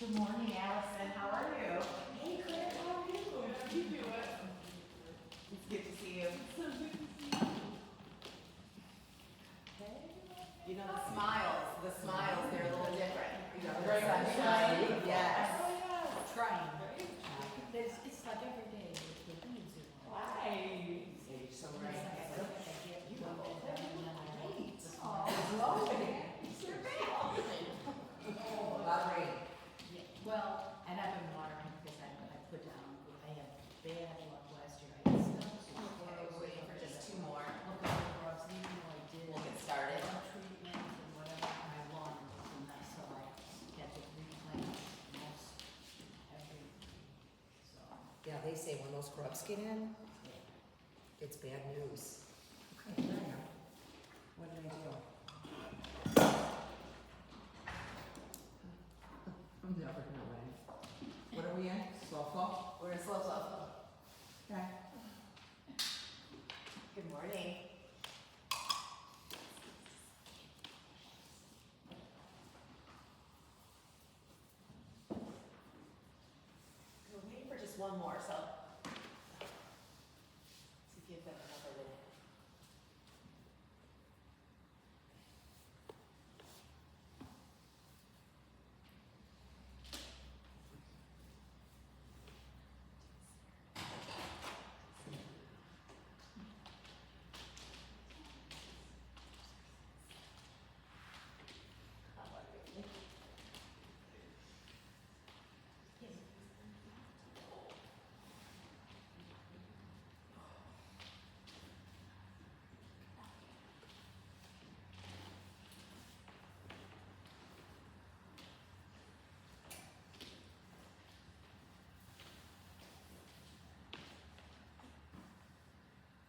Good morning, Allison. How are you? Hey Claire, how are you? You do it. It's good to see you. So good to see you. Hey. You know, the smiles, they're a little different. You know, the Right, sunshine. right. Yes. Oh yeah. Trying. Very It's like every day the beans are on. nice. You're so It's right. like I look at it, you know, and then I Great. just- Oh, lovely. You're back. A lot of rain. Yeah, well, and I've been watering because I put down, I had bad luck last year. I had snow, so Okay, we're waiting for just two more. look at the grubs, even though I did. We'll get started. Treatment and whatever, my lawn was a mess, so I had to replant most every, so. Yeah, they say when those grubs get in, Yeah. it's bad news. Okay, there. What did I do? I'm never gonna win. What are we in? Softball? We're in slow. Okay. Good morning. We're waiting for just one more, so. See if you've got another minute.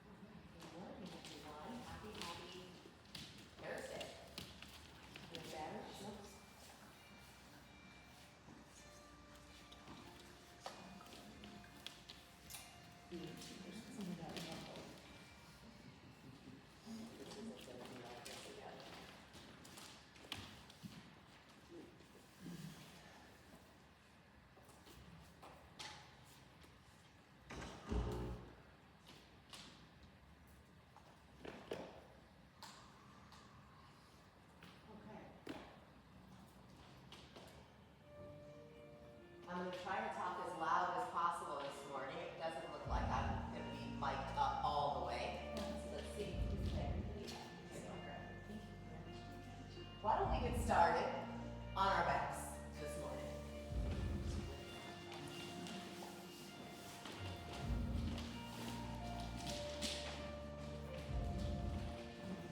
Good morning, everyone. Happy Thursday. Your battery slips. This isn't gonna be like this again. Okay. I'm gonna try to talk as loud as possible this morning. It doesn't look like I'm gonna be mic'd up all the way. So let's see. Why don't we get started on our backs this morning?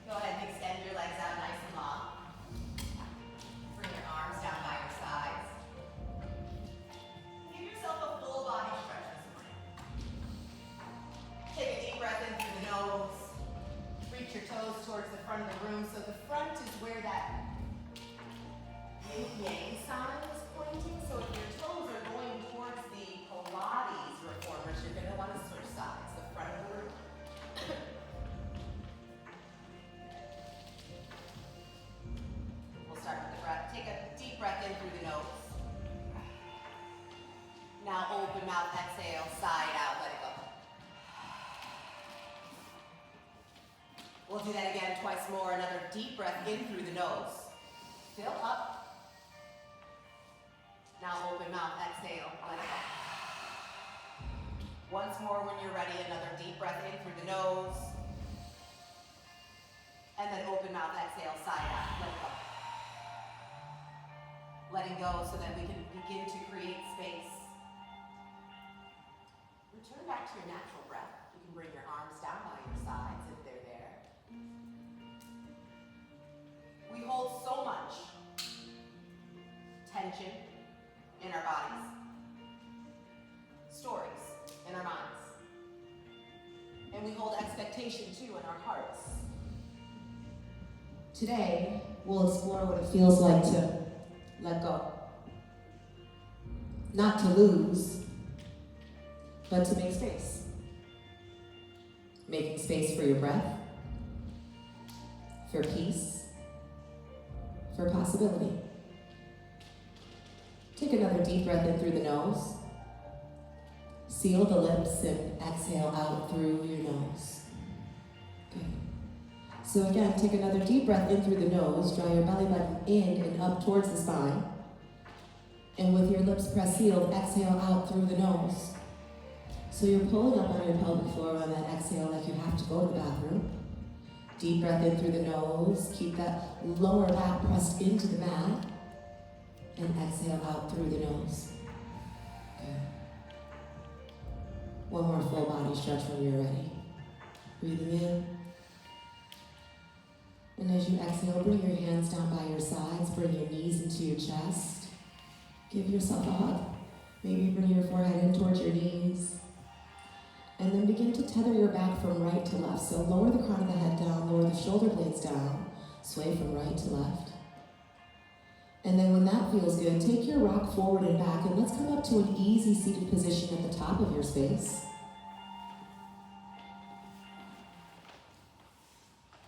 Go ahead and extend your legs out nice and long. Bring your arms down by your sides. Give yourself a full body stretch this morning. Take a deep breath in through the nose. Reach your toes towards the front of the room. So the front is where that yin-yang sign is pointing. So if your toes are going towards the Pilates reformers, you're going to want to switch sides. The front of the room. We'll start with the breath. Take a deep breath in through the nose. Now open mouth, exhale, side out, let it go. We'll do that again twice more. Another deep breath in through the nose. Fill up. Now open mouth, exhale, let it go. Once more when you're ready, another deep breath in through the nose. And then open mouth, exhale, side out, let it go. Letting go so that we can begin to create space. Return back to your natural breath. You can bring your arms down by your sides if they're there. We hold so much tension in our bodies, stories in our minds, and we hold expectation too in our hearts. Today, we'll explore what it feels like to let go. Not to lose, but to make space. Making space for your breath, for peace, for possibility. Take another deep breath in through the nose. Seal the lips and exhale out through your nose. Good. So again, take another deep breath in through the nose. Draw your belly button in and up towards the spine. And with your lips pressed sealed, exhale out through the nose. So you're pulling up on your pelvic floor on that exhale like you have to go to the bathroom. Deep breath in through the nose. Keep that lower back pressed into the mat. And exhale out through the nose. Good. One more full body stretch when you're ready. Breathing in. And as you exhale, bring your hands down by your sides. Bring your knees into your chest. Give yourself a hug. Maybe bring your forehead in towards your knees. And then begin to tether your back from right to left. So lower the crown of the head down, lower the shoulder blades down. Sway from right to left. And then when that feels good, take your rock forward and back, and let's come up to an easy seated position at the top of your space.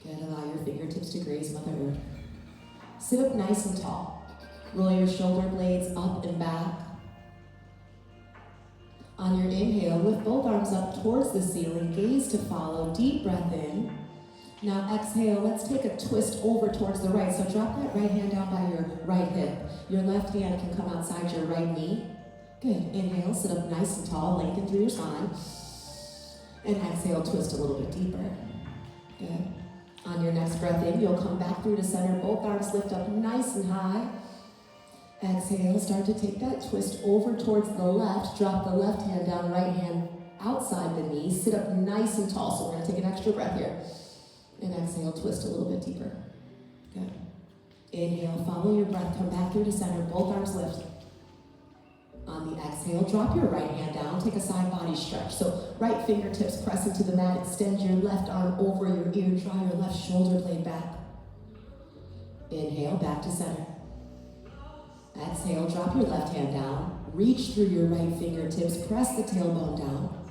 Good, allow your fingertips to graze Mother Earth. Sit up nice and tall. Roll your shoulder blades up and back. On your inhale, lift both arms up towards the ceiling, gaze to follow, deep breath in. Now exhale, let's take a twist over towards the right. So drop that right hand down by your right hip. Your left hand can come outside your right knee. Good. Inhale, sit up nice and tall, lengthen through your spine. And exhale, twist a little bit deeper. Good. On your next breath in, you'll come back through to center. Both arms lift up nice and high. Exhale, start to take that twist over towards the left. Drop the left hand down, right hand outside the knee. Sit up nice and tall. So we're going to take an extra breath here. And exhale, twist a little bit deeper. Good. Inhale, follow your breath, come back through to center, both arms lift. On the exhale, drop your right hand down, take a side body stretch. So right fingertips press into the mat, extend your left arm over your ear, draw your left shoulder blade back. Inhale, back to center. Exhale, drop your left hand down, reach through your right fingertips, press the tailbone down.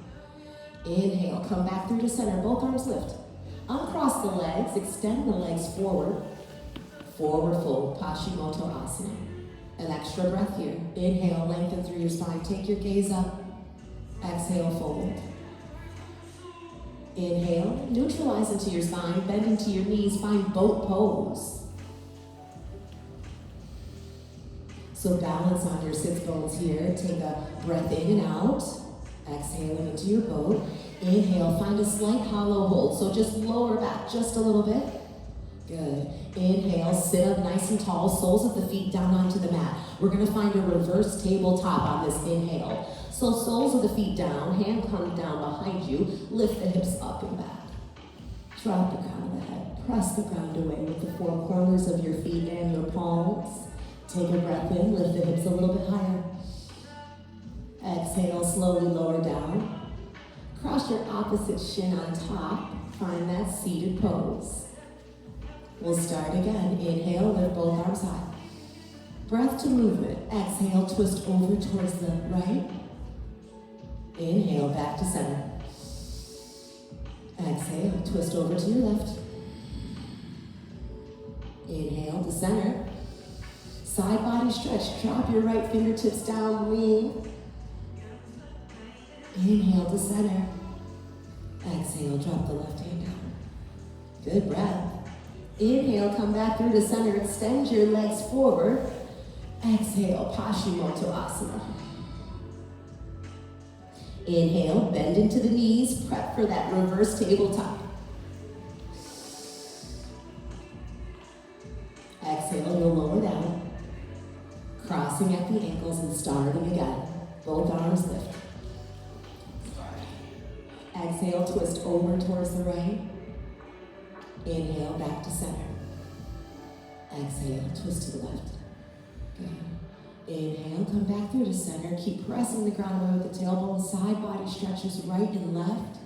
Inhale, come back through to center, both arms lift. Uncross the legs, extend the legs forward. Forward fold, Paschimottanasana. An extra breath here. Inhale, lengthen through your spine. Take your gaze up. Exhale, fold. Inhale, neutralize into your spine, bend into your knees, find boat pose. So balance on your sits bones here. Take a breath in and out. Exhaling into your boat. Inhale, find a slight hollow hold. So just lower back just a little bit. Good. Inhale, sit up nice and tall, soles of the feet down onto the mat. We're going to find a reverse tabletop on this inhale. So soles of the feet down, hand comes down behind you, lift the hips up and back. Drop the crown of the head, press the ground away with the four corners of your feet and your palms. Take a breath in, lift the hips a little bit higher. Exhale, slowly lower down. Cross your opposite shin on top. Find that seated pose. We'll start again. Inhale, lift both arms high. Breath to movement. Exhale, twist over towards the right. Inhale, back to center. Exhale, twist over to your left. Inhale to center. Side body stretch. Drop your right fingertips down, lean. Inhale to center. Exhale, drop the left hand down. Good breath. Inhale, come back through to center. Extend your legs forward. Exhale, Paschimottanasana. Inhale, bend into the knees. Prep for that reverse tabletop. Exhale, you'll lower down. Crossing at the ankles and starting again. Both arms lift. Exhale, twist over towards the right. Inhale, back to center. Exhale, twist to the left. Good. Inhale, come back through to center. Keep pressing the ground away with the tailbone. Side body stretches right and left.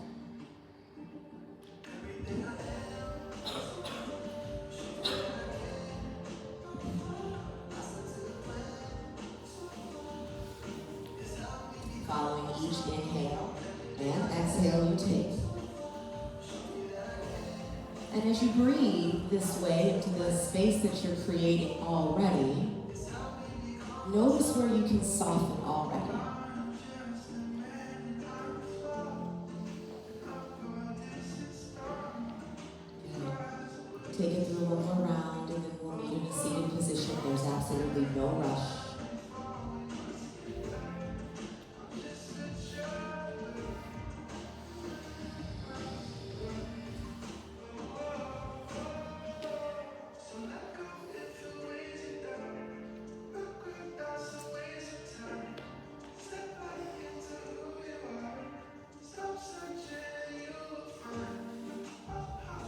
Following each inhale and exhale, you take. And as you breathe this way into the space that you're creating already, Notice where you can soften already. Good. Take it through one more round, and then we'll meet in a seated position. There's absolutely no rush.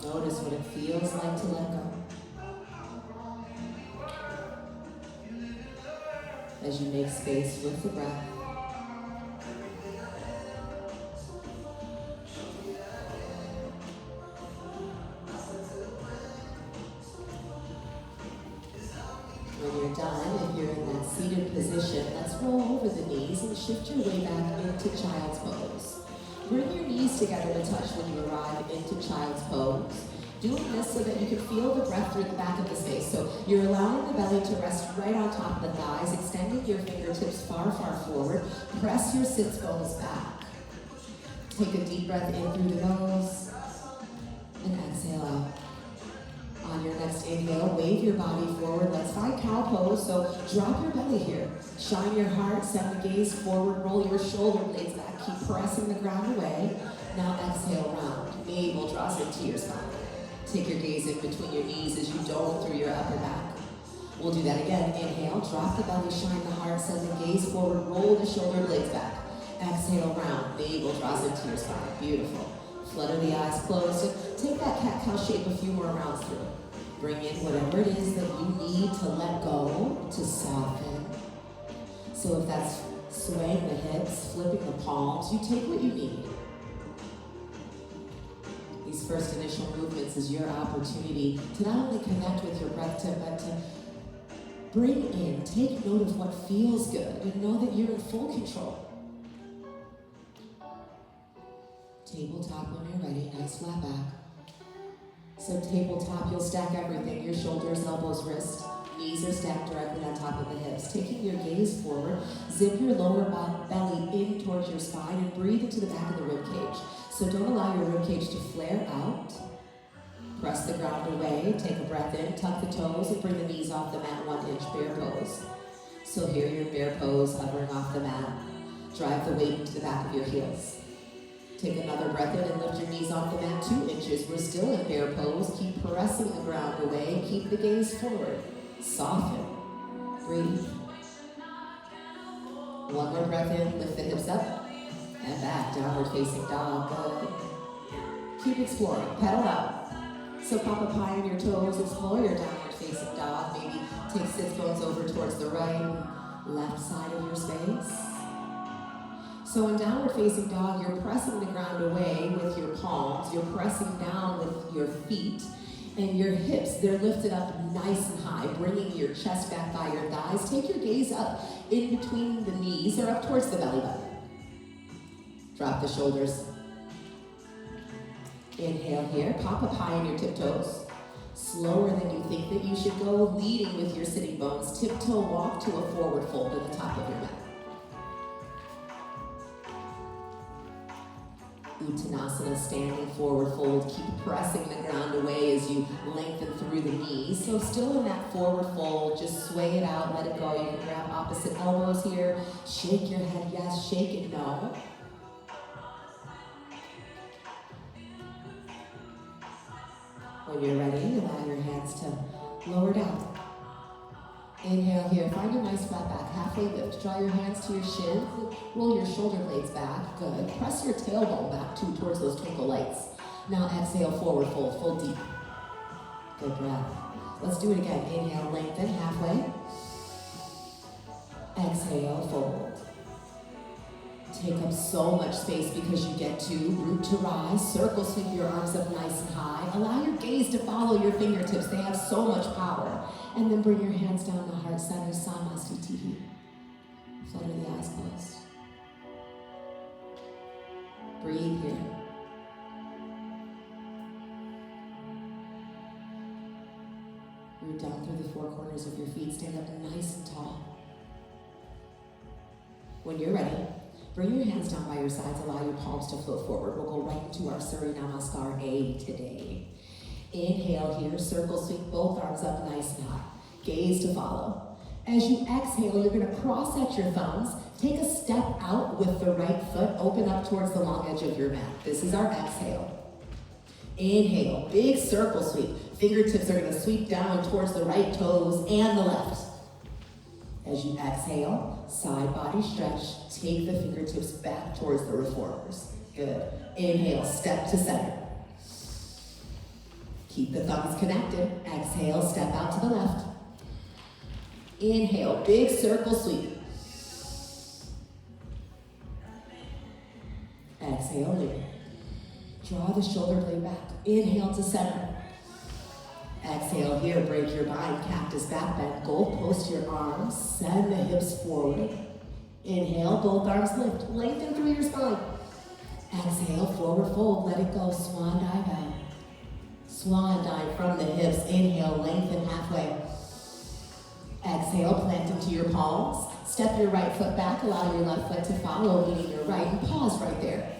Notice what it feels like to let go. As you make space with the breath. When you're done, if you're in that seated position, let's roll over the knees and shift your way back into child's pose. Bring your knees together to touch when you arrive into child's pose. Doing this so that you can feel the breath through the back of the space. So you're allowing the belly to rest right on top of the thighs, extending your fingertips far, far forward. Press your sits bones back. Take a deep breath in through the nose and exhale out. On your next inhale, wave your body forward. Let's find cow pose. So drop your belly here. Shine your heart, send the gaze forward, roll your shoulder blades back. Keep pressing the ground away. Now exhale round. Navel draws into your spine. Take your gaze in between your knees as you dome through your upper back. We'll do that again. Inhale, drop the belly, shine the heart, send the gaze forward, roll the shoulder blades back. Exhale round. Navel draws into your spine. Beautiful. Flutter the eyes closed. Take that cat-cow shape a few more rounds through. Bring in whatever it is that you need to let go, to soften. So if that's swaying the hips, flipping the palms, you take what you need. These first initial movements is your opportunity to not only connect with your breath, but to bring in, take note of what feels good, and know that you're in full control. Tabletop when you're ready, nice flat back. So tabletop, you'll stack everything, your shoulders, elbows, wrists. Knees are stacked directly on top of the hips. Taking your gaze forward, zip your lower belly in towards your spine and breathe into the back of the rib cage. So don't allow your rib cage to flare out. Press the ground away, take a breath in, tuck the toes, and bring the knees off the mat, 1 inch bear pose. So here you're in bear pose, hovering off the mat. Drive the weight into the back of your heels. Take another breath in and lift your knees off the mat 2 inches. We're still in bear pose. Keep pressing the ground away. Keep the gaze forward. Soften. Breathe. One more breath in. Lift the hips up and back. Downward facing dog. Good. Keep exploring. Pedal out. So pop up high on your toes. Explore your downward facing dog. Maybe take sits bones over towards the right, left side of your space. So in downward facing dog, you're pressing the ground away with your palms, you're pressing down with your feet, and your hips, they're lifted up nice and high, bringing your chest back by your thighs. Take your gaze up in between the knees or up towards the belly button. Drop the shoulders. Inhale here, pop up high on your tiptoes. Slower than you think that you should go, leading with your sitting bones. Tiptoe walk to a forward fold at the top of your mat. Uttanasana, standing forward fold. Keep pressing the ground away as you lengthen through the knees. So still in that forward fold, just sway it out, let it go. You can grab opposite elbows here. Shake your head yes, shake it no. When you're ready, allow your hands to lower down. Inhale here, find a nice flat back, halfway lift. Draw your hands to your shins, roll your shoulder blades back, good. Press your tailbone back towards those twinkle lights. Now exhale, forward fold, fold deep. Good breath. Let's do it again. Inhale, lengthen, halfway. Exhale, fold. Take up so much space because you get to root to rise. Circle, sweep your arms up nice and high. Allow your gaze to follow your fingertips. They have so much power. And then bring your hands down the heart center, Samastitihi. Flutter the eyes closed. Breathe here. Root down through the four corners of your feet. Stand up nice and tall. When you're ready, bring your hands down by your sides, allow your palms to float forward. We'll go right into our Surya Namaskar A today. Inhale here, circle sweep both arms up nice and high. Gaze to follow. As you exhale, you're gonna cross at your thumbs. Take a step out with the right foot, open up towards the long edge of your mat. This is our exhale. Inhale, big circle sweep. Fingertips are gonna sweep down towards the right toes and the left. As you exhale, side body stretch, take the fingertips back towards the reformers. Good. Inhale, step to center. Keep the thumbs connected. Exhale, step out to the left. Inhale, big circle sweep. Exhale, loop. Draw the shoulder blade back. Inhale to center. Exhale here, break your bind, cactus back bend. Goal post your arms, send the hips forward. Inhale, both arms lift. Lengthen through your spine. Exhale, forward fold, let it go. Swan dive out. Swan dive from the hips. Inhale, lengthen halfway. Exhale, plant into your palms. Step your right foot back, allow your left foot to follow, leading your right, and pause right there.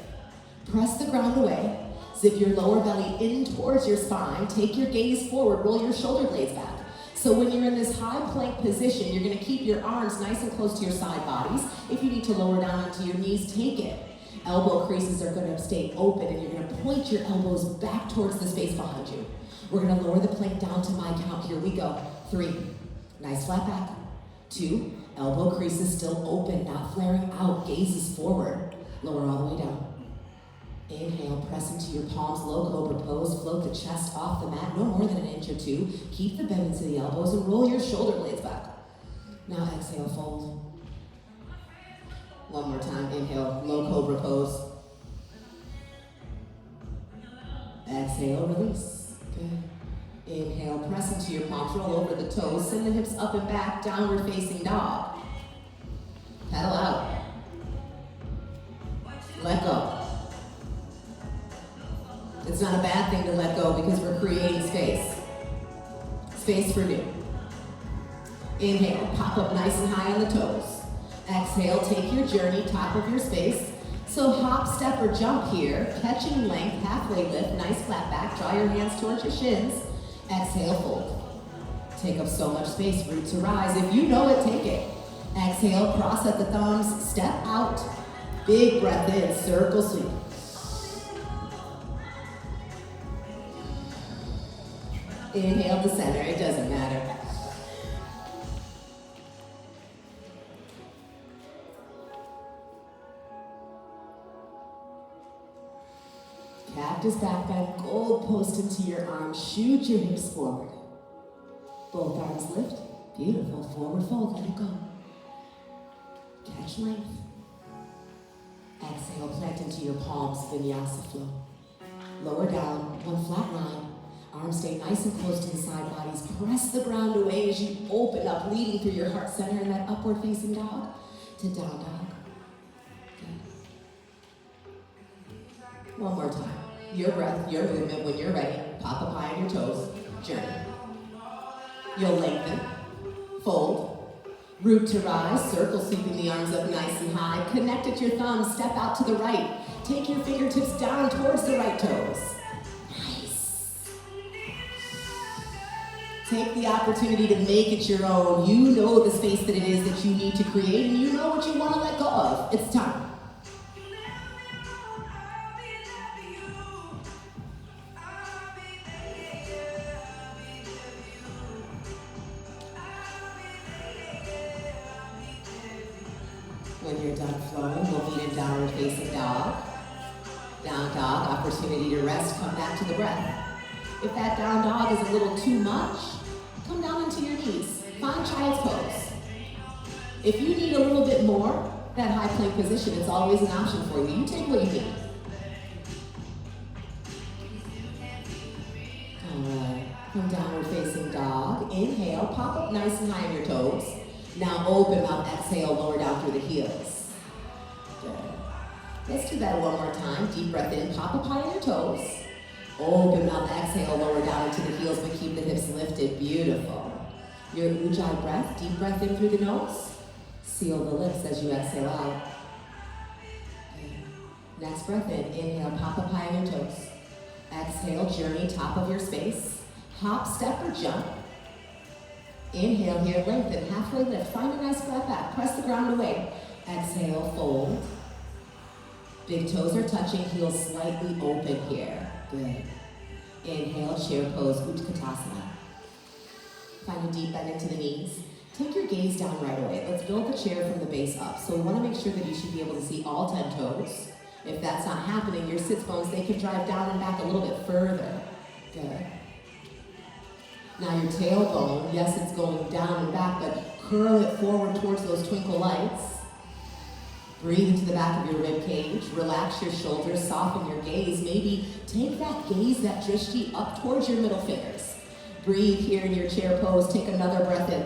Press the ground away. Zip your lower belly in towards your spine. Take your gaze forward, roll your shoulder blades back. So when you're in this high plank position, you're gonna keep your arms nice and close to your side bodies. If you need to lower down onto your knees, take it. Elbow creases are gonna stay open and you're gonna point your elbows back towards the space behind you. We're gonna lower the plank down to my count. Here we go. 3, nice flat back. 2, elbow creases still open, not flaring out, gaze is forward. Lower all the way down. Inhale, press into your palms, low cobra pose, float the chest off the mat, no more than an inch or 2. Keep the bend into the elbows and roll your shoulder blades back. Now exhale, fold. One more time, inhale, low cobra pose. Exhale, release. Good. Inhale, press into your palms, roll over the toes, send the hips up and back, downward facing dog. Pedal out. Let go. It's not a bad thing to let go because we're creating space. Space for new. Inhale, pop up nice and high on the toes. Exhale, take your journey, top of your space. So hop, step, or jump here. Catching length, halfway lift, nice flat back. Draw your hands towards your shins. Exhale, fold. Take up so much space, root to rise. If you know it, take it. Exhale, cross at the thumbs, step out. Big breath in, circle sweep. Inhale to center, it doesn't matter. Cactus back bend, gold post into your arms, shoot your hips forward. Both arms lift, beautiful, forward fold, let it go. Catch length. Exhale, plant into your palms, vinyasa flow. Lower down, one flat line. Arms stay nice and close to the side bodies. Press the ground away as you open up, leading through your heart center in that upward facing dog to down dog. Good. One more time. Your breath, your movement. When you're ready, pop up high on your toes. Journey. You'll lengthen, fold, root to rise, circle sweeping the arms up nice and high. Connect at your thumbs, step out to the right. Take your fingertips down towards the right toes. Take the opportunity to make it your own. You know the space that it is that you need to create, and you know what you want to let go of. It's time. When you're done flowing, we'll meet in downward facing dog. Down dog, opportunity to rest, come back to the breath. If that down dog is a little too much, come down into your knees. Find child's pose. If you need a little bit more, that high plank position, it's always an option for you. You take what you need. All right, come downward facing dog. Inhale, pop up nice and high on your toes. Now open up, exhale, lower down through the heels. Good. Let's do that one more time. Deep breath in, pop up high on your toes. Open mouth, exhale, lower down into the heels, but keep the hips lifted. Beautiful. Your Ujjayi breath, deep breath in through the nose. Seal the lips as you exhale out. Okay. Next breath in, inhale, pop up high on your toes. Exhale, journey top of your space. Hop, step, or jump. Inhale here, lengthen, halfway lift. Find a nice flat back, press the ground away. Exhale, fold. Big toes are touching, heels slightly open here. Good. Inhale, chair pose, Utkatasana. Find a deep bend into the knees. Take your gaze down right away. Let's build the chair from the base up. So we want to make sure that you should be able to see all 10 toes. If that's not happening, your sits bones, they can drive down and back a little bit further. Good. Now your tailbone, yes, it's going down and back, but curl it forward towards those twinkle lights. Breathe into the back of your rib cage. Relax your shoulders, soften your gaze. Maybe take that gaze, that drishti, up towards your middle fingers. Breathe here in your chair pose. Take another breath in.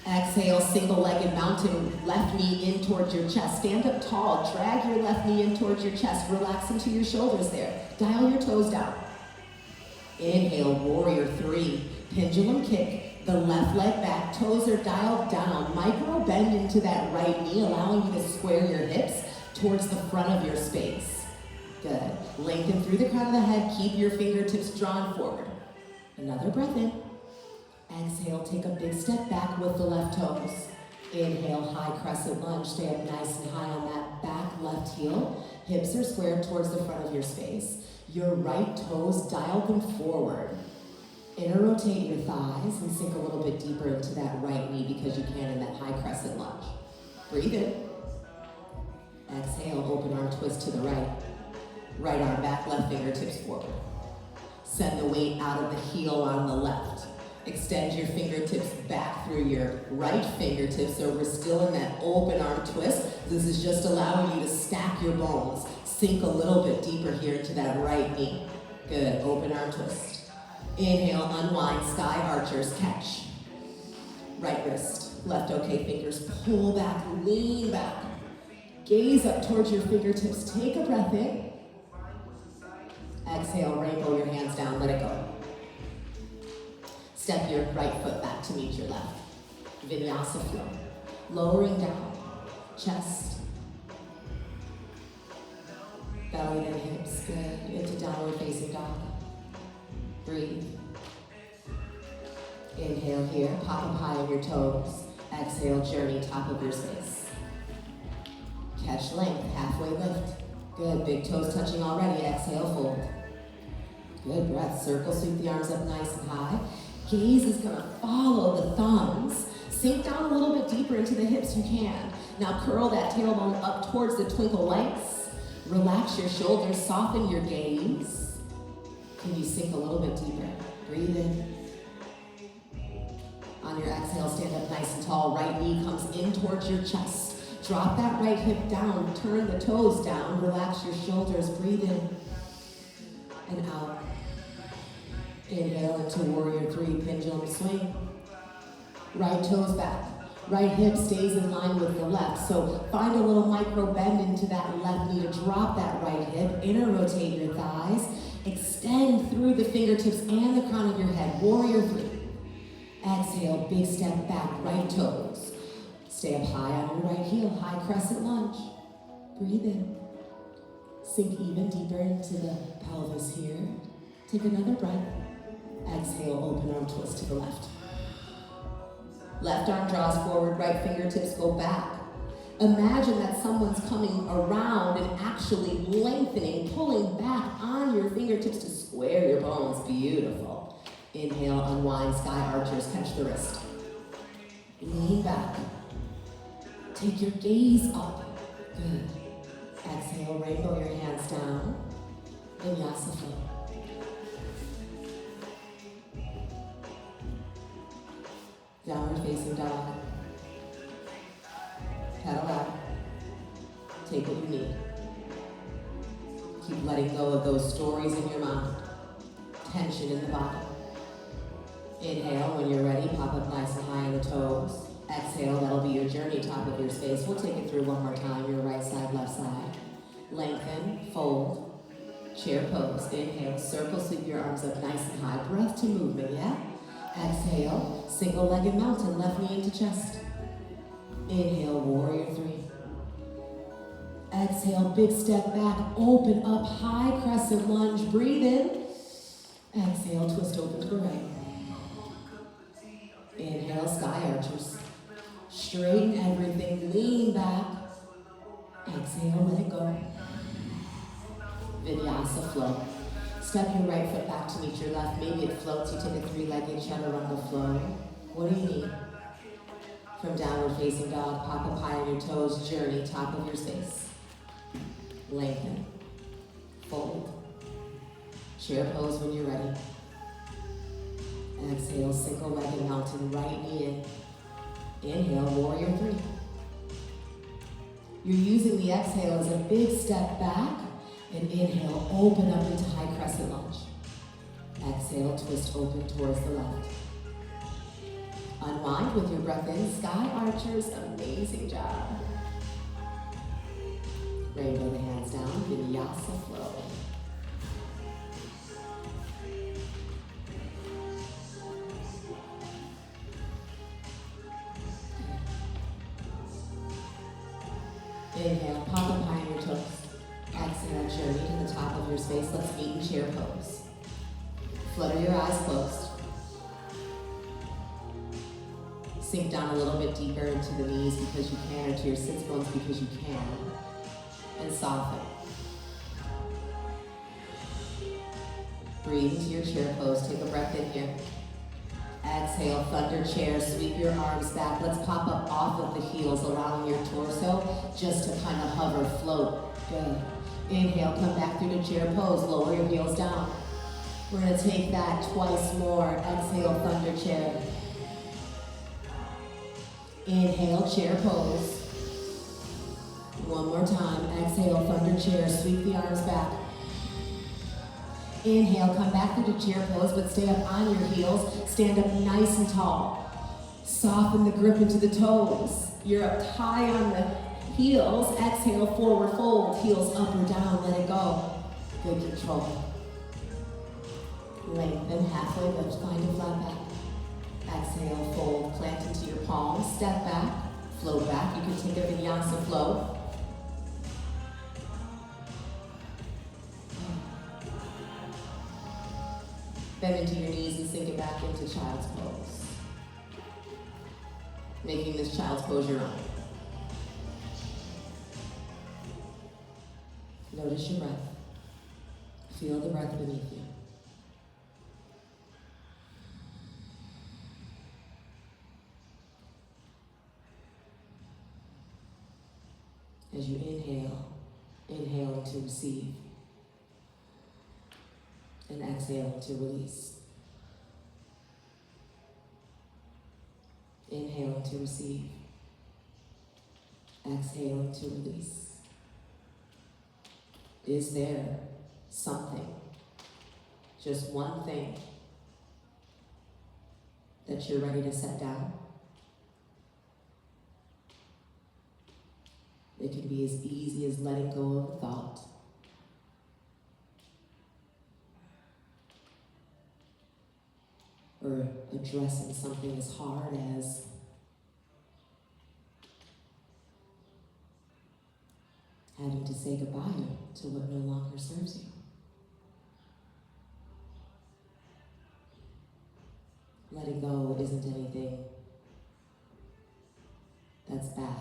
Exhale, single-legged mountain, left knee in towards your chest. Stand up tall, drag your left knee in towards your chest. Relax into your shoulders there. Dial your toes down. Inhale, warrior three. Pendulum kick, the left leg back, toes are dialed down. Micro bend into that right knee, allowing you to square your hips towards the front of your space. Good. Lengthen through the crown of the head, keep your fingertips drawn forward. Another breath in. Exhale, take a big step back with the left toes. Inhale, high crescent lunge. Stay up nice and high on that back left heel. Hips are squared towards the front of your space. Your right toes, dial them forward. Inner rotate your thighs and sink a little bit deeper into that right knee because you can in that high crescent lunge. Breathe in. Exhale, open arm twist to the right. Right arm back, left fingertips forward. Send the weight out of the heel on the left. Extend your fingertips back through your right fingertips, so we're still in that open arm twist. This is just allowing you to stack your bones. Sink a little bit deeper here into that right knee. Good, open arm twist. Inhale, unwind, sky archers, catch. Right wrist, left okay fingers, pull back, lean back. Gaze up towards your fingertips, take a breath in. Exhale, rainbow your hands down, let it go. Step your right foot back to meet your left. Vinyasa flow. Lowering down, chest. Belly and hips, good. Into downward facing dog. Breathe. Inhale here, pop up high on your toes. Exhale, journey top of your space. Catch length, halfway lift. Good, big toes touching already. Exhale, fold. Good breath, circle, sweep the arms up nice and high. Gaze is gonna follow the thumbs. Sink down a little bit deeper into the hips you can. Now curl that tailbone up towards the twinkle lights. Relax your shoulders, soften your gaze. Can you sink a little bit deeper? Breathe in. On your exhale, stand up nice and tall. Right knee comes in towards your chest. Drop that right hip down, turn the toes down, relax your shoulders, breathe in and out. Inhale into warrior three, pendulum swing. Right toes back. Right hip stays in line with the left. So find a little micro bend into that left knee to drop that right hip. Inner rotate your thighs. Extend through the fingertips and the crown of your head. Warrior three. Exhale, big step back, right toes. Stay up high on your right heel, high crescent lunge. Breathe in. Sink even deeper into the pelvis here. Take another breath. Exhale, open arm twist to the left. Left arm draws forward, right fingertips go back. Imagine that someone's coming around and actually lengthening, pulling back on your fingertips to square your bones. Beautiful. Inhale, unwind, sky archers, catch the wrist. Lean back. Take your gaze up. Good. Exhale, rainbow your hands down. Vinyasa flow. Downward facing dog. Pedal out. Take what you need. Keep letting go of those stories in your mind. Tension in the body. Inhale, when you're ready, pop up nice and high on the toes. Exhale, that'll be your journey top of your space. We'll take it through one more time, your right side, left side. Lengthen, fold, chair pose. Inhale, circle, sweep your arms up nice and high. Breath to movement, yeah? Exhale, single-legged mountain, left knee into chest. Inhale, warrior three. Exhale, big step back, open up, high crescent lunge, breathe in. Exhale, twist open to the right. Inhale, sky archers. Straighten everything, lean back. Exhale, let it go. Vinyasa flow. Step your right foot back to meet your left. Maybe it floats. You take a three-legged chaturanga flow. What do you need? From downward facing dog, pop up high on your toes, journey, top of your space. Lengthen. Fold. Chair pose when you're ready. Exhale, single-legged mountain, right knee in. Inhale, warrior three. You're using the exhale as a big step back, and inhale, open up into high crescent lunge. Exhale, twist open towards the left. Unwind with your breath in, sky archers, amazing job. Rainbow the hands down, vinyasa flow. Inhale, pop up high on your toes. Exhale, journey to the top of your space. Let's meet in chair pose. Flutter your eyes closed. Sink down a little bit deeper into the knees because you can, or to your sits bones because you can. And soften. Breathe into your chair pose. Take a breath in here. Exhale, thunder chair, sweep your arms back. Let's pop up off of the heels, allowing your torso just to kind of hover, float. Good. Inhale, come back through the chair pose. Lower your heels down. We're going to take that twice more. Exhale, thunder chair. Inhale, chair pose. One more time. Exhale, thunder chair. Sweep the arms back. Inhale, come back through the chair pose, but stay up on your heels. Stand up nice and tall. Soften the grip into the toes. You're up high on the heels. Exhale, forward fold. Heels up or down, let it go. Good control. Lengthen, halfway lift, find a flat back. Exhale, fold, plant into your palms. Step back, float back. You can take a vinyasa flow. Bend into your knees and sink it back into child's pose. Making this child's pose your own. Notice your breath. Feel the breath beneath you. As you inhale, inhale to receive. And exhale to release. Inhaling to receive. Exhaling to release. Is there something, just one thing, that you're ready to set down? It can be as easy as letting go of a thought. Or addressing something as hard as having to say goodbye to what no longer serves you. Letting go isn't anything that's bad.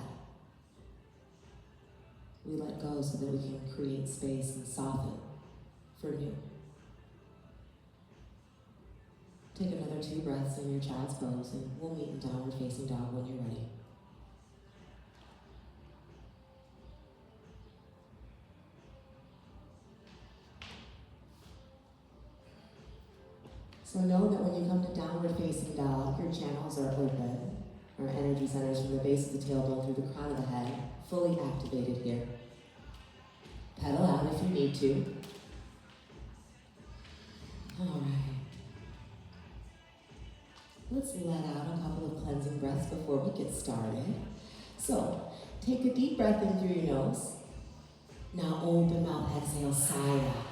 We let go so that we can create space and soften for new. Take another 2 breaths in your child's pose, and we'll meet in downward facing dog when you're ready. So know that when you come to downward facing dog, your channels are open, or energy centers from the base of the tailbone through the crown of the head, fully activated here. Pedal out if you need to. All right. Let's let out a couple of cleansing breaths before we get started. So, take a deep breath in through your nose. Now open mouth, exhale, sigh out.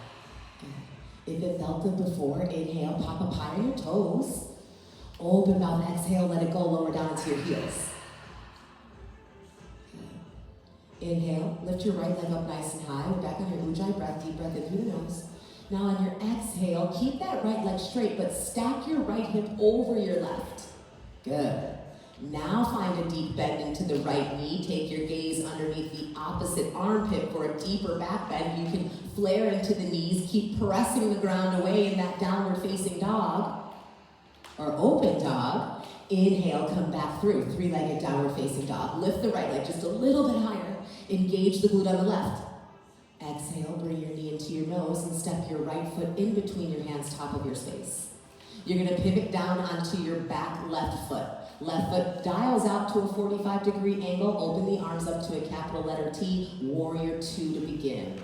Good. If it felt good before, inhale, pop up high on your toes. Open mouth, exhale, let it go, lower down into your heels. Inhale, lift your right leg up nice and high. We're back on your Ujjayi breath, deep breath in through the nose. Now on your exhale, keep that right leg straight, but stack your right hip over your left. Good. Now find a deep bend into the right knee. Take your gaze underneath the opposite armpit for a deeper back bend. You can flare into the knees. Keep pressing the ground away in that downward facing dog or open dog. Inhale, come back through. Three-legged downward facing dog. Lift the right leg just a little bit higher. Engage the glute on the left. Exhale, bring your knee into your nose and step your right foot in between your hands, top of your space. You're gonna pivot down onto your back left foot. Left foot dials out to a 45-degree angle. Open the arms up to a capital letter T. Warrior two to begin.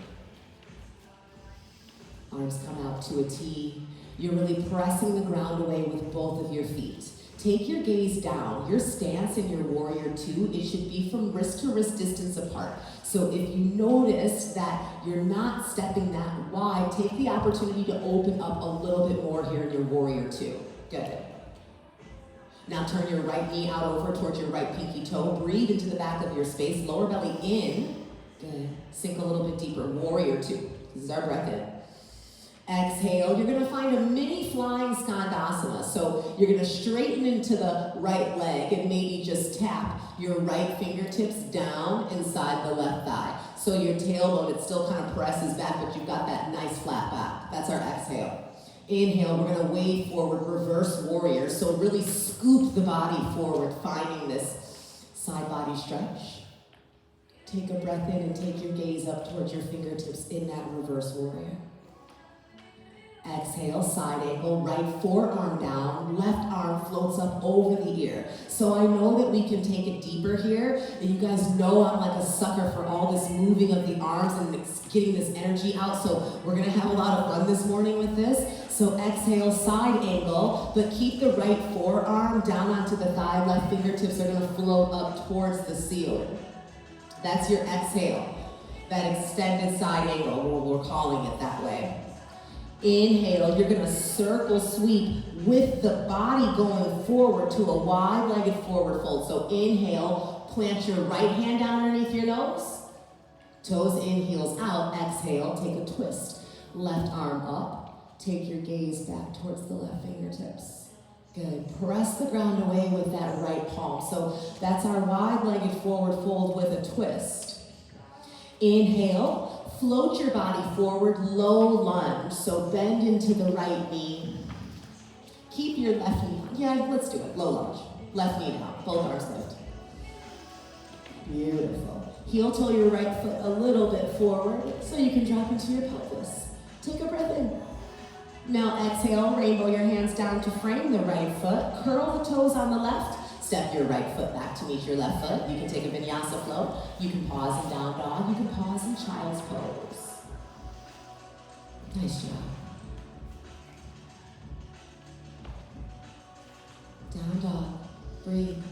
Arms come out to a T. You're really pressing the ground away with both of your feet. Take your gaze down. Your stance in your warrior two, it should be from wrist to wrist distance apart. So if you notice that you're not stepping that wide, take the opportunity to open up a little bit more here in your warrior two. Good. Now turn your right knee out over towards your right pinky toe. Breathe into the back of your space. Lower belly in. Good. Sink a little bit deeper. Warrior two. This is our breath in. Exhale. You're going to find a mini flying skandasana. So you're going to straighten into the right leg and maybe just tap your right fingertips down inside the left thigh. So your tailbone, it still kind of presses back, but you've got that nice flat back. That's our exhale. Inhale, we're going to wave forward, reverse warrior. So really scoop the body forward, finding this side body stretch. Take a breath in and take your gaze up towards your fingertips in that reverse warrior. Exhale, side angle, right forearm down, left arm floats up over the ear. So I know that we can take it deeper here, and you guys know I'm like a sucker for all this moving of the arms and getting this energy out, so we're gonna have a lot of fun this morning with this. So exhale, side angle, but keep the right forearm down onto the thigh, left fingertips are gonna float up towards the ceiling. That's your exhale, that extended side angle, we're calling it that way. Inhale, you're gonna circle sweep with the body going forward to a wide-legged forward fold. So inhale, plant your right hand down underneath your nose. Toes in, heels out. Exhale, take a twist. Left arm up. Take your gaze back towards the left fingertips. Good. Press the ground away with that right palm. So that's our wide-legged forward fold with a twist. Inhale. Float your body forward, low lunge. So bend into the right knee. Keep your left knee. Yeah, let's do it. Low lunge. Left knee down. Both arms lift. Beautiful. Heel toe your right foot a little bit forward so you can drop into your pelvis. Take a breath in. Now exhale, rainbow your hands down to frame the right foot. Curl the toes on the left. Step your right foot back to meet your left foot. You can take a vinyasa flow. You can pause in down dog. You can pause in child's pose. Nice job. Down dog. Breathe.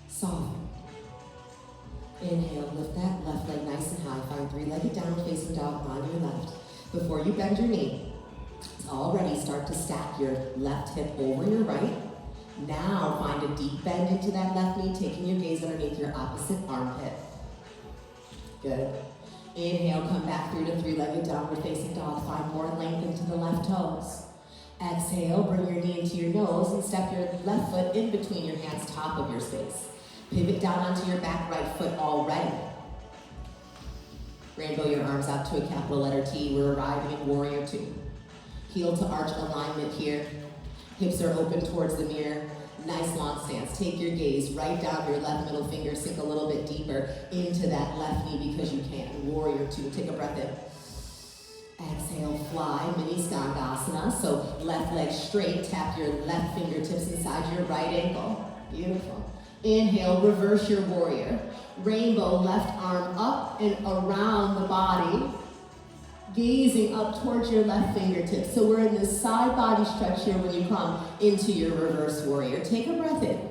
Soften. Inhale, lift that left leg nice and high. Find three-legged downward facing dog on your left. Before you bend your knee, already start to stack your left hip over your right. Now find a deep bend into that left knee, taking your gaze underneath your opposite armpit. Good. Inhale, come back through to three-legged downward facing dog. Find more length into the left toes. Exhale, bring your knee into your nose and step your left foot in between your hands, top of your space. Pivot down onto your back right foot already. Rainbow your arms out to a capital letter T. We're arriving in warrior two. Heel to arch alignment here. Hips are open towards the mirror. Nice long stance. Take your gaze right down your left middle finger. Sink a little bit deeper into that left knee because you can. Warrior two. Take a breath in. Exhale, fly, mini skandasana. So left leg straight. Tap your left fingertips inside your right ankle. Beautiful. Inhale, reverse your warrior. Rainbow, left arm up and around the body. Gazing up towards your left fingertips. So we're in this side body stretch here when you come into your reverse warrior. Take a breath in.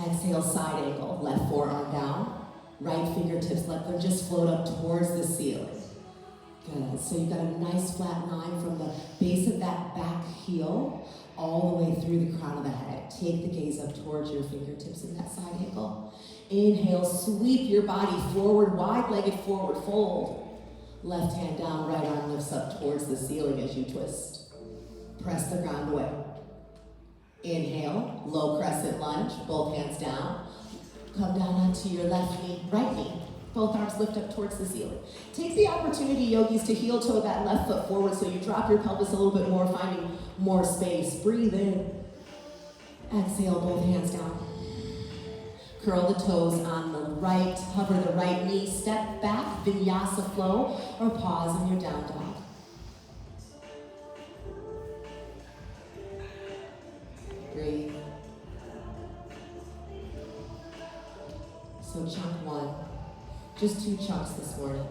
Exhale, side angle. Left forearm down. Right fingertips, let them just float up towards the ceiling. Good. So you've got a nice flat line from the base of that back heel all the way through the crown of the head. Take the gaze up towards your fingertips in that side angle. Inhale, sweep your body forward, wide-legged forward fold. Left hand down, right arm lifts up towards the ceiling as you twist. Press the ground away. Inhale, low crescent lunge, both hands down. Come down onto your left knee, right knee. Both arms lift up towards the ceiling. Take the opportunity, yogis, to heel toe that left foot forward so you drop your pelvis a little bit more, finding more space. Breathe in. Exhale, both hands down. Curl the toes on the right, hover the right knee, step back, vinyasa flow, or pause in your down dog. Breathe. So chunk one. Just 2 chunks this morning.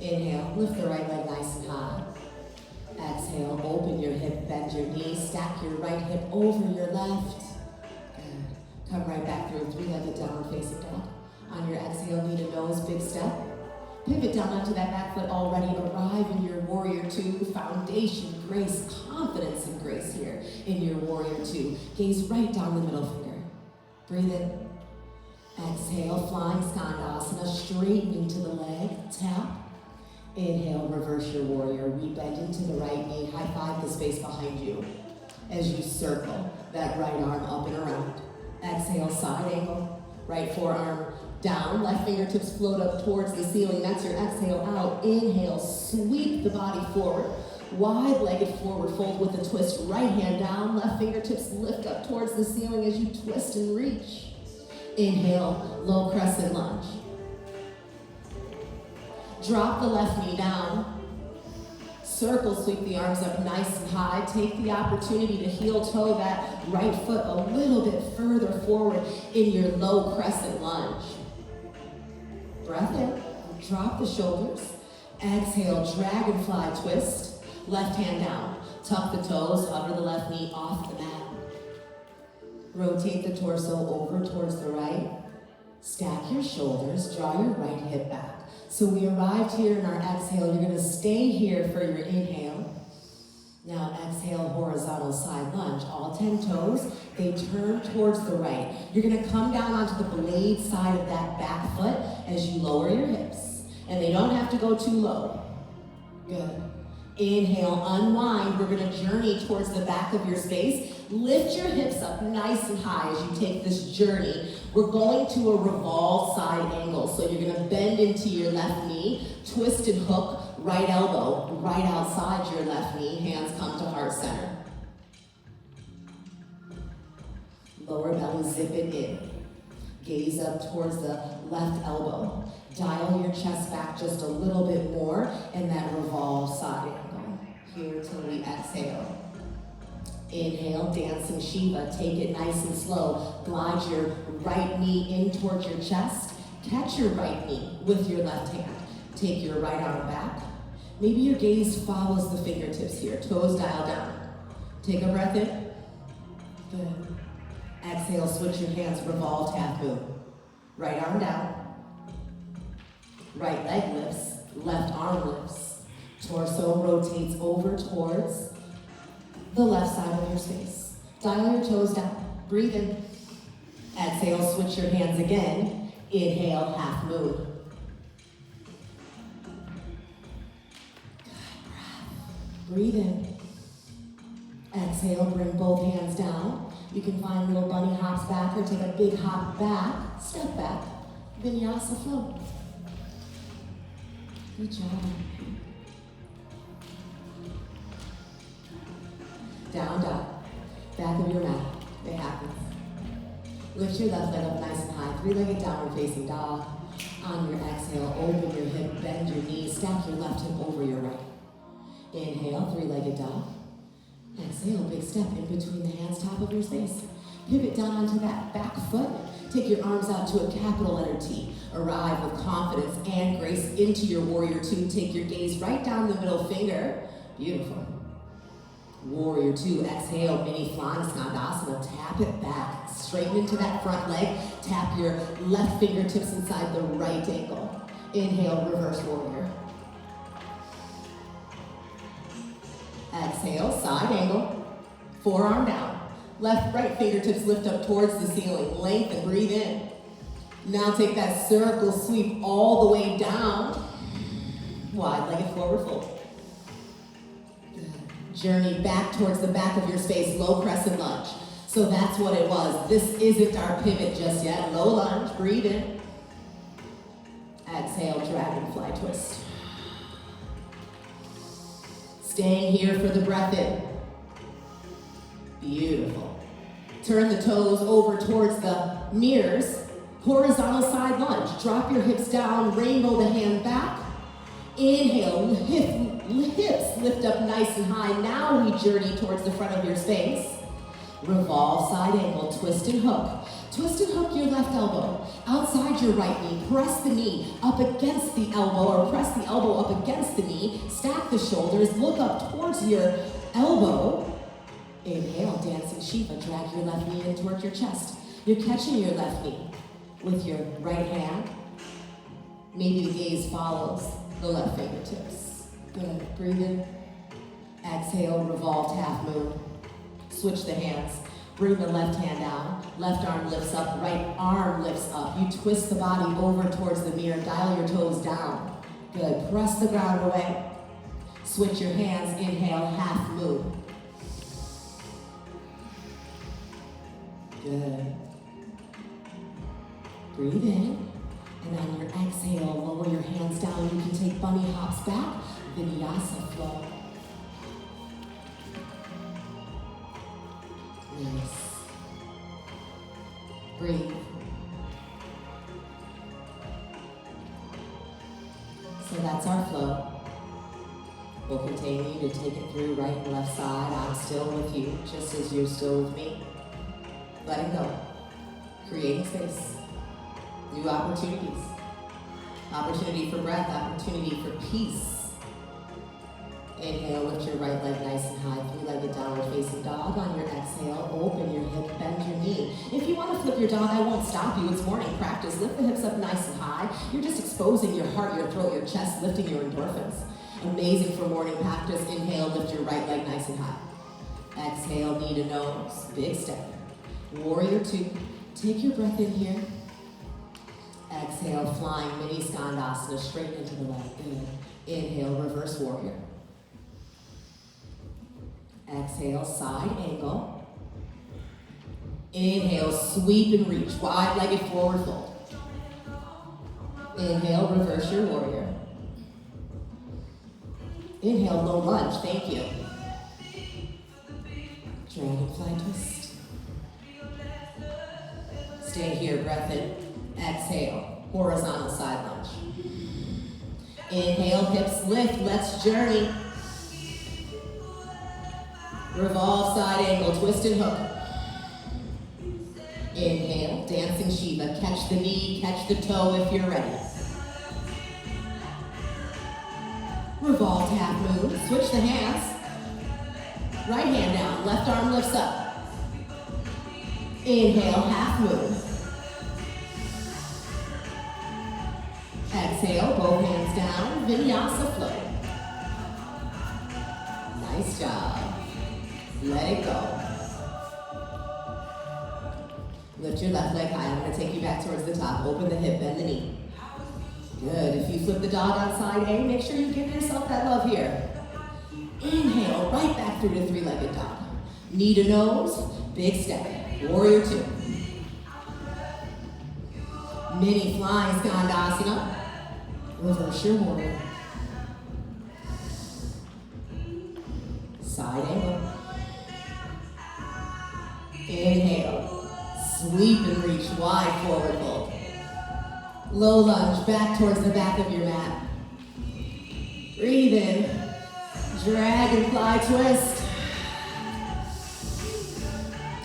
Inhale, lift the right leg nice and high. Exhale, open your hip, bend your knee, stack your right hip over your left. Good. Come right back through 3-legged downward facing dog. On your exhale, knee to nose, big step. Pivot down onto that back foot already. Arrive in your warrior 2. Foundation, grace, confidence and grace here in your warrior 2. Gaze right down the middle finger. Breathe in. Exhale, flying skandasana, straightening to the leg, tap. Inhale, reverse your warrior. We bend into the right knee, high five the space behind you. As you circle that right arm up and around. Exhale, side angle, right forearm down, left fingertips float up towards the ceiling. That's your exhale out. Inhale, sweep the body forward. Wide-legged forward fold with a twist. Right hand down, left fingertips lift up towards the ceiling as you twist and reach. Inhale, low crescent lunge. Drop the left knee down. Circle, sweep the arms up nice and high. Take the opportunity to heel toe that right foot a little bit further forward in your low crescent lunge. Breath in, drop the shoulders. Exhale, dragonfly twist. Left hand down. Tuck the toes, hover the left knee off the mat. Rotate the torso over towards the right. Stack your shoulders, draw your right hip back. So we arrived here in our exhale. You're gonna stay here for your inhale. Now exhale, horizontal side lunge. All 10 toes, they turn towards the right. You're gonna come down onto the blade side of that back foot as you lower your hips. And they don't have to go too low. Good. Inhale, unwind. We're gonna journey towards the back of your space. Lift your hips up nice and high as you take this journey. We're going to a revolve side angle. So you're gonna bend into your left knee, twist and hook, right elbow, right outside your left knee, hands come to heart center. Lower belly, zip it in. Gaze up towards the left elbow. Dial your chest back just a little bit more in that revolve side angle. Here till we exhale. Inhale, dancing Shiva. Take it nice and slow. Glide your right knee in towards your chest. Catch your right knee with your left hand. Take your right arm back. Maybe your gaze follows the fingertips here. Toes dial down. Take a breath in. Good. Exhale, switch your hands, revolved half moon. Right arm down. Right leg lifts, left arm lifts. Torso rotates over towards the left side of your space. Dial your toes down. Breathe in. Exhale, switch your hands again. Inhale, half moon. Good breath. Breathe in. Exhale, bring both hands down. You can find little bunny hops back or take a big hop back. Step back. Vinyasa flow. Good job. Down, down. Back of your mat. It happens. Lift your left leg up nice and high. 3-legged downward facing dog. On your exhale, open your hip, bend your knees, stack your left hip over your right. Inhale, 3-legged dog. Exhale, big step in between the hands, top of your space. Pivot down onto that back foot. Take your arms out to a capital letter T. Arrive with confidence and grace into your warrior 2. Take your gaze right down the middle finger. Beautiful. Warrior 2, exhale, mini flying skandasana. Tap it back. Straighten into that front leg. Tap your left fingertips inside the right ankle. Inhale, reverse warrior. Exhale, side angle, forearm down. Left, right fingertips lift up towards the ceiling. Lengthen, breathe in. Now take that circle sweep all the way down. Wide-legged forward fold. Journey back towards the back of your space, low crescent lunge. So that's what it was. This isn't our pivot just yet. Low lunge, breathe in. Exhale, dragonfly twist. Staying here for the breath in. Beautiful. Turn the toes over towards the mirrors. Horizontal side lunge. Drop your hips down, rainbow the hand back. Inhale, hips lift up nice and high. Now we journey towards the front of your space. Revolve, side angle, twist and hook. Twist and hook your left elbow. Outside your right knee, press the knee up against the elbow or press the elbow up against the knee. Stack the shoulders, look up towards your elbow. Inhale, dancing Shiva, drag your left knee in towards your chest. You're catching your left knee with your right hand. Maybe the gaze follows the left fingertips. Good, breathe in. Exhale, revolved half moon. Switch the hands. Bring the left hand down. Left arm lifts up, right arm lifts up. You twist the body over towards the mirror. Dial your toes down. Good, press the ground away. Switch your hands, inhale, half moon. Good. Breathe in, and on your exhale, lower your hands down. You can take bunny hops back, vinyasa flow. Nice. Breathe. So that's our flow. We'll continue to take it through right and left side. I'm still with you, just as you're still with me. Letting go. Creating space. New opportunities. Opportunity for breath, opportunity for peace. Inhale, lift your right leg nice and high, three-legged downward facing dog. On your exhale, open your hip, bend your knee. If you want to flip your dog, I won't stop you. It's morning practice. Lift the hips up nice and high. You're just exposing your heart, your throat, your chest, lifting your endorphins. Amazing for morning practice. Inhale, lift your right leg nice and high. Exhale, knee to nose, big step. Warrior two. Take your breath in here. Exhale, flying mini skandasana straight into the leg. Good. Inhale, reverse warrior. Exhale, side angle. Inhale, sweep and reach. Wide-legged forward fold. Inhale, reverse your warrior. Inhale, low lunge. Thank you. Dragonfly twist. Stay here, breath in. Exhale, horizontal side lunge. Inhale, hips lift. Let's journey. Revolve, side angle, twist and hook. Inhale, dancing Shiva. Catch the knee, catch the toe if you're ready. Revolve, half moon. Switch the hands. Right hand down, left arm lifts up. Inhale, half moon. Exhale, both hands down, vinyasa flow. Nice job. Let it go. Lift your left leg high. I'm going to take you back towards the top. Open the hip, bend the knee. Good. If you flip the dog on side A, make sure you give yourself that love here. Inhale, right back through to three-legged dog. Knee to nose, big step. Warrior two. Mini flying skandasana. Reverse your warrior. Side angle. Inhale, sweep and reach wide forward fold. Low lunge back towards the back of your mat. Breathe in, dragonfly twist.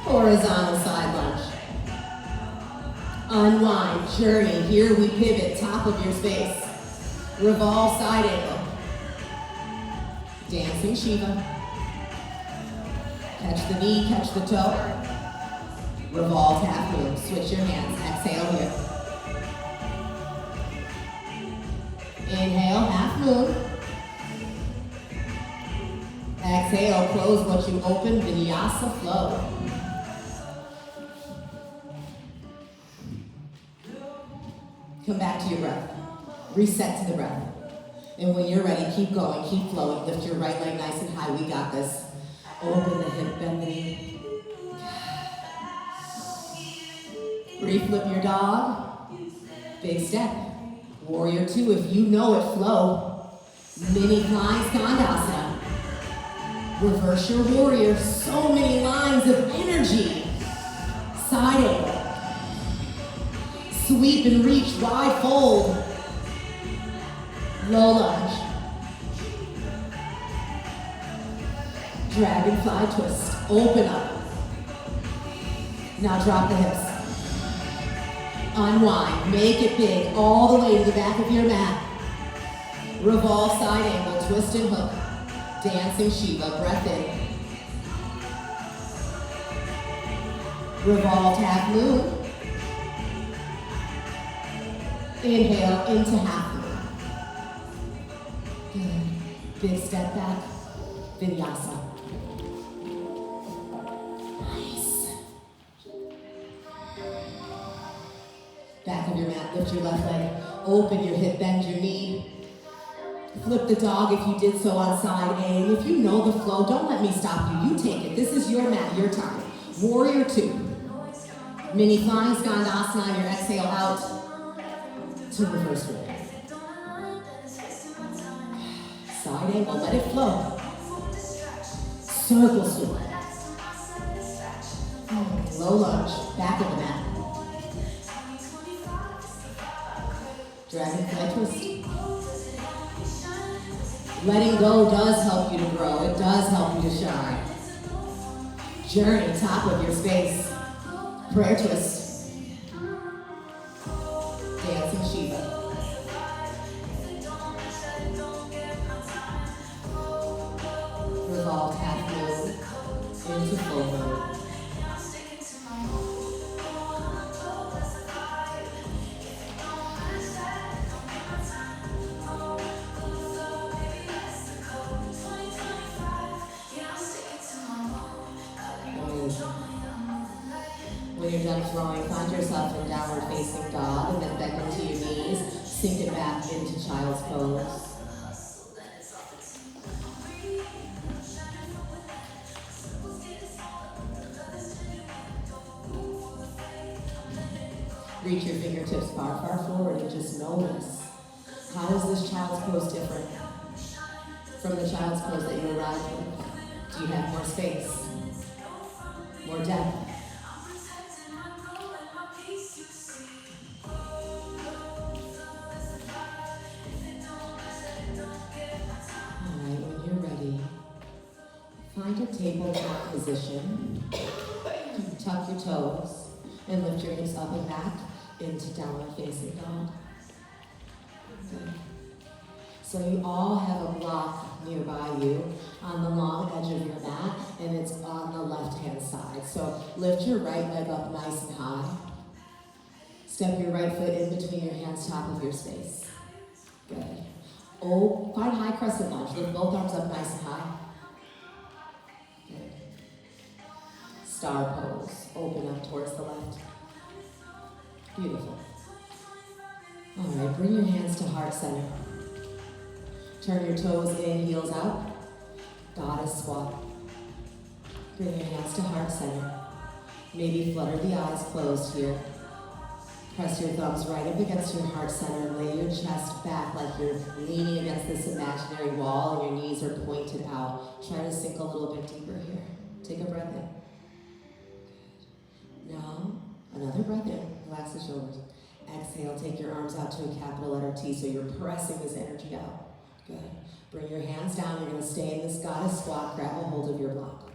Horizontal side lunge. Unwind, journey, here we pivot, top of your space. Revolve, side angle. Dancing Shiva. Catch the knee, catch the toe. Revolve, half moon. Switch your hands. Exhale here. Inhale, half moon. Exhale, close what you open, vinyasa flow. Come back to your breath. Reset to the breath. And when you're ready, keep going, keep flowing. Lift your right leg nice and high. We got this. Open the hip, bend the knee. Reflip your dog. Big step. Warrior two, if you know it, flow. Mini flying skandasana. Reverse your warrior. So many lines of energy. Side angle. Sweep and reach, wide fold. Low lunge. Dragonfly twist. Open up. Now drop the hips. Unwind. Make it big all the way to the back of your mat. Revolve side angle. Twist and hook. Dancing Shiva. Breath in. Revolved half moon. Inhale into half moon. Good. Big step back. Vinyasa. Nice. Back of your mat. Lift your left leg. Open your hip. Bend your knee. Flip the dog if you did so on side A. And if you know the flow, don't let me stop you. You take it. This is your mat, your time. Warrior two. Mini flying skandasana. Your exhale out to reverse roll. Side angle. Let it flow. Circle sweep. Low lunge. Back of the mat. Dragonfly twist. Letting go does help you to grow. It does help you to shine. Journey, top of your space. Prayer twist. Dancing Shiva. Revolve half moon into full moon. When you're done flowing, find yourself in downward facing dog and then bend into your knees. Sink it back into child's pose. Reach your fingertips far, far forward and just notice. How is this child's pose different from the child's pose that you arrived with? Do you have more space? More depth? Alright, when you're ready, find a tabletop position. Tuck your toes and lift your hips up and back into downward facing dog. Good. So you all have a block nearby you on the long edge of your mat, and it's on the left-hand side. So lift your right leg up nice and high. Step your right foot in between your hands, top of your space. Good. Oh, find high crescent lunge. Lift both arms up nice and high. Good. Star pose. Open up towards the left. Beautiful. All right, bring your hands to heart center. Turn your toes in, heels out. Goddess squat. Bring your hands to heart center. Maybe flutter the eyes closed here. Press your thumbs right up against your heart center and lay your chest back like you're leaning against this imaginary wall and your knees are pointed out. Try to sink a little bit deeper here. Take a breath in. Good. Now, another breath in. Relax the shoulders. Exhale, take your arms out to a capital letter T, so you're pressing this energy out. Good. Bring your hands down. You're going to stay in this goddess squat. Grab a hold of your block.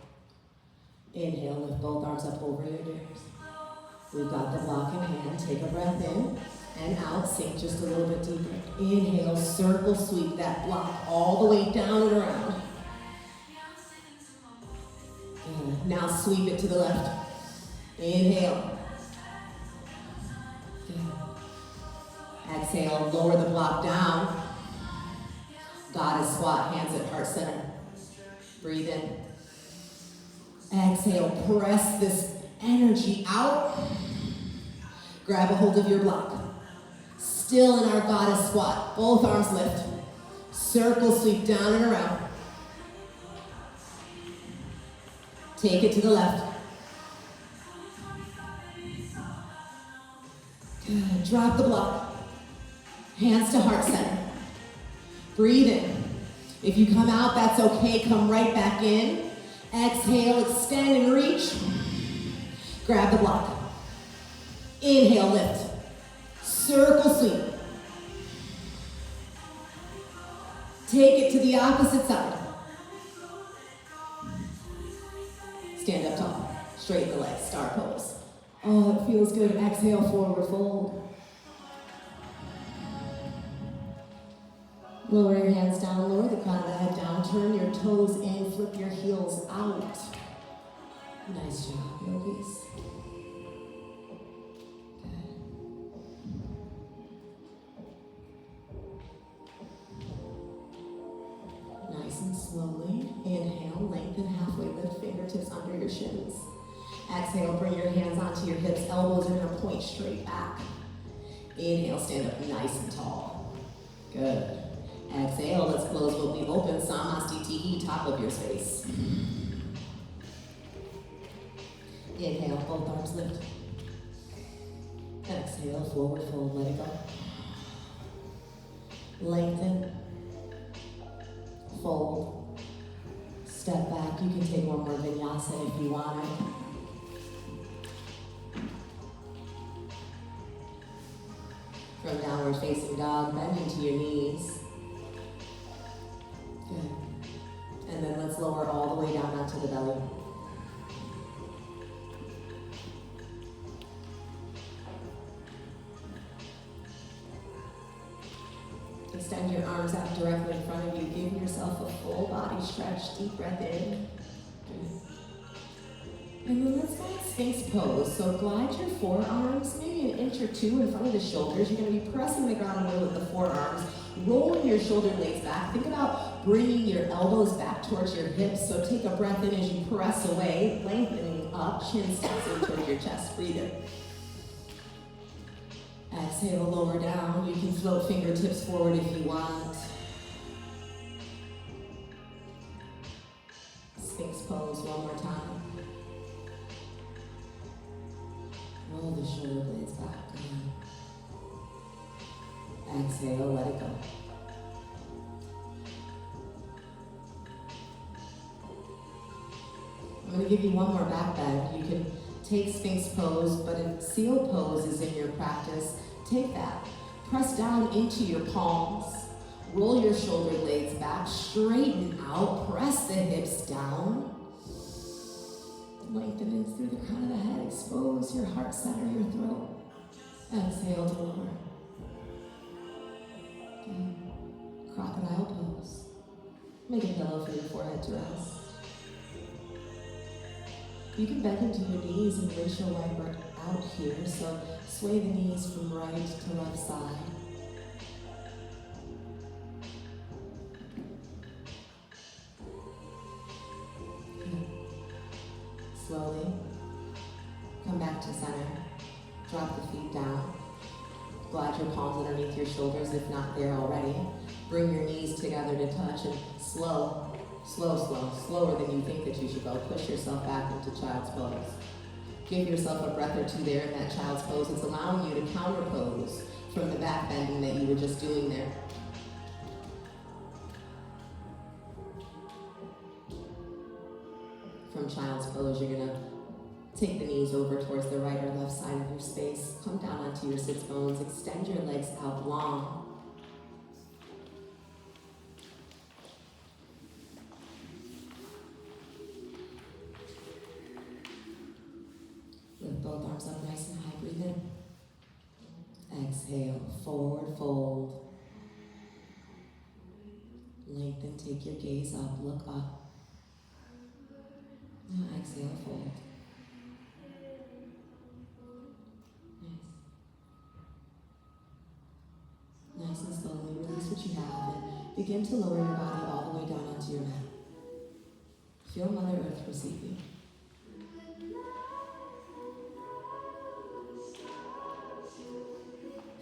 Inhale, lift both arms up over your ears. We've got the block in hand. Take a breath in and out. Sink just a little bit deeper. Inhale, circle sweep that block all the way down and around. Good. Now sweep it to the left. Inhale. Good. Exhale, lower the block down. Goddess squat, hands at heart center. Breathe in. Exhale, press this energy out. Grab a hold of your block. Still in our goddess squat. Both arms lift. Circle sweep down and around. Take it to the left. Good. Drop the block. Hands to heart center. Breathe in. If you come out, that's okay. Come right back in. Exhale, extend and reach. Grab the block. Inhale, lift. Circle sweep. Take it to the opposite side. Stand up tall. Straighten the legs. Star pose. Oh, it feels good. Exhale, forward fold. Lower your hands down, lower the crown of the head down, turn your toes in, flip your heels out. Nice job, yogis. Good. Nice and slowly. Inhale, lengthen, halfway lift, fingertips under your shins. Exhale, bring your hands onto your hips, elbows are gonna point straight back. Inhale, stand up nice and tall. Good. Exhale, let's close what we've opened. Samastitihi, top of your space. Inhale, both arms lift. Exhale, forward fold, let it go. Lengthen. Fold. Step back. You can take one more vinyasa if you want it. From downward facing dog, bend into your knees. Good. And then let's lower all the way down onto the belly. Extend your arms out directly in front of you. Give yourself a full body stretch. Deep breath in. Good. And then let's go in Sphinx pose. So glide your forearms maybe an inch or two in front of the shoulders. You're going to be pressing the ground away with the forearms, rolling your shoulder blades back. Think about bringing your elbows back towards your hips. So take a breath in as you press away, lengthening up, chin steps in towards your chest. Breathe in. Exhale, lower down. You can float fingertips forward if you want. Sphinx pose one more time. Roll the shoulder blades back. Exhale, let it go. I'm going to give you one more back bend. You can take Sphinx pose, but if seal pose is in your practice, take that. Press down into your palms. Roll your shoulder blades back, straighten out, press the hips down. Lengthen in through the crown of the head, expose your heart center, your throat. Exhale to lower. Good. Crocodile pose. Make a pillow for your forehead to rest. You can bend into your knees and windshield wiper out here, so sway the knees from right to left side. Good. Slowly, come back to center. Drop the feet down. Glide your palms underneath your shoulders if not there already. Bring your knees together to touch and slower than you think that you should go. Push yourself back into child's pose. Give yourself a breath or two there in that child's pose. It's allowing you to counter pose from the back bending that you were just doing there. From child's pose, you're gonna take the knees over towards the right or left side of your space. Come down onto your sits bones. Extend your legs out long. Lift both arms up nice and high. Breathe in. Exhale, forward fold. Lengthen, take your gaze up, look up. Now exhale, fold. Nice and slowly release what you have and begin to lower your body all the way down onto your mat. Feel Mother Earth receive you.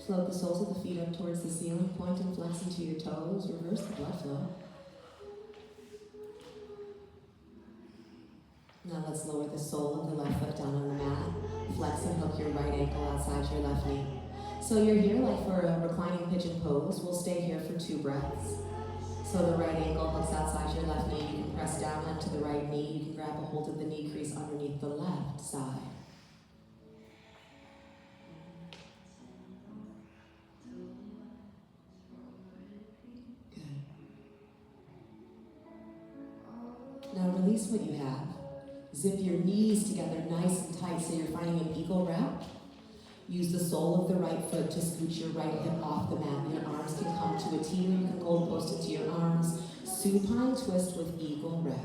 Float the soles of the feet up towards the ceiling, point and flex into your toes, reverse the blood flow. Now let's lower the sole of the left foot down on the mat. Flex and hook your right ankle outside your left knee. So you're here like for a reclining pigeon pose. We'll stay here for 2 breaths. So the right ankle hooks outside your left knee. You can press down onto the right knee. You can grab a hold of the knee crease underneath the left side. Good. Now release what you have. Zip your knees together nice and tight so you're finding an eagle wrap. Use the sole of the right foot to scooch your right hip off the mat. Your arms can come to a T, or you can gold post into your arms. Supine twist with eagle wrap.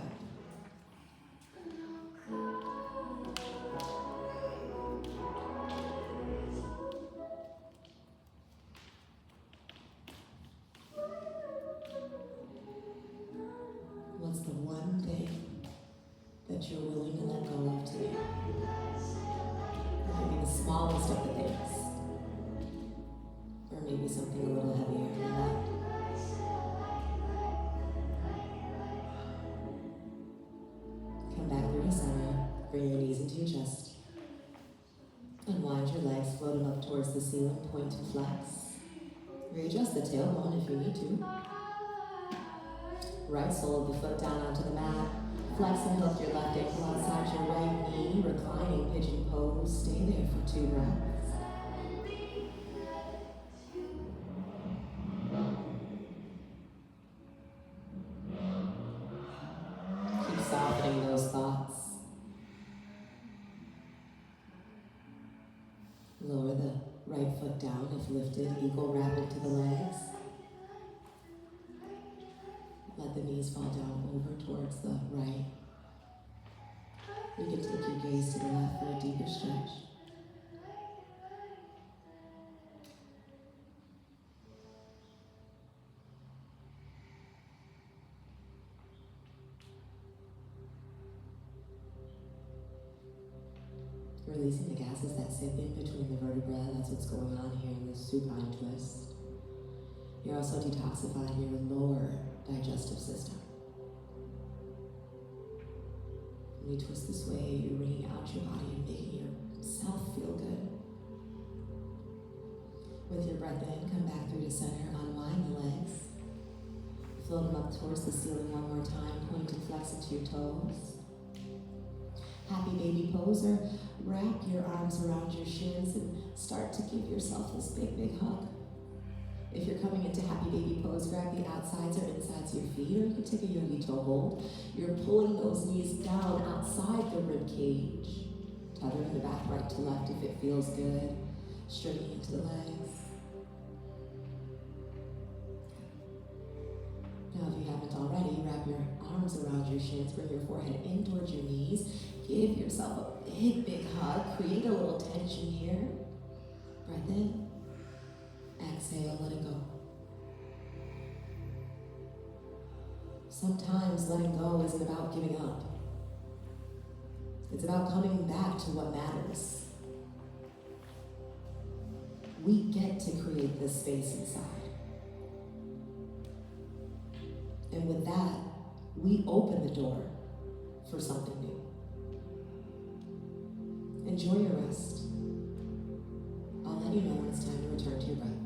What's the one thing that you're willing to let go of today? Maybe the smallest of the things. Or maybe something a little heavier than that. Come back through the center. Bring your knees into your chest. Unwind your legs, float them up towards the ceiling, point to flex. Readjust the tailbone if you need to. Right sole of the foot down onto the mat. Flex and hook your left ankle outside your right knee, reclining pigeon pose. Stay there for 2 breaths. Keep softening those thoughts. Lower the right foot down if lifted, eagle wrap into the legs. Let the knees fall down over towards the right. You can take your gaze to the left for a deeper stretch. Releasing the gases that sit in between the vertebrae. That's what's going on here in this supine twist. You're also detoxifying your lower digestive system. When you twist this way, you're wringing out your body and making yourself feel good. With your breath in, come back through to center, unwind the legs. Float them up towards the ceiling one more time, point and flex into your toes. Happy baby pose, or wrap your arms around your shins and start to give yourself this big, big hug. If you're coming into happy baby pose, grab the outsides or insides of your feet, or you can take a yogi toe hold. You're pulling those knees down outside the rib cage. Tethering the back right to left if it feels good. Straightening into the legs. Now, if you haven't already, wrap your arms around your shins, bring your forehead in towards your knees. Give yourself a big, big hug. Create a little tension here. Breath in. Exhale, let it go. Sometimes letting go isn't about giving up. It's about coming back to what matters. We get to create this space inside. And with that, we open the door for something new. Enjoy your rest. I'll let you know when it's time to return to your breath.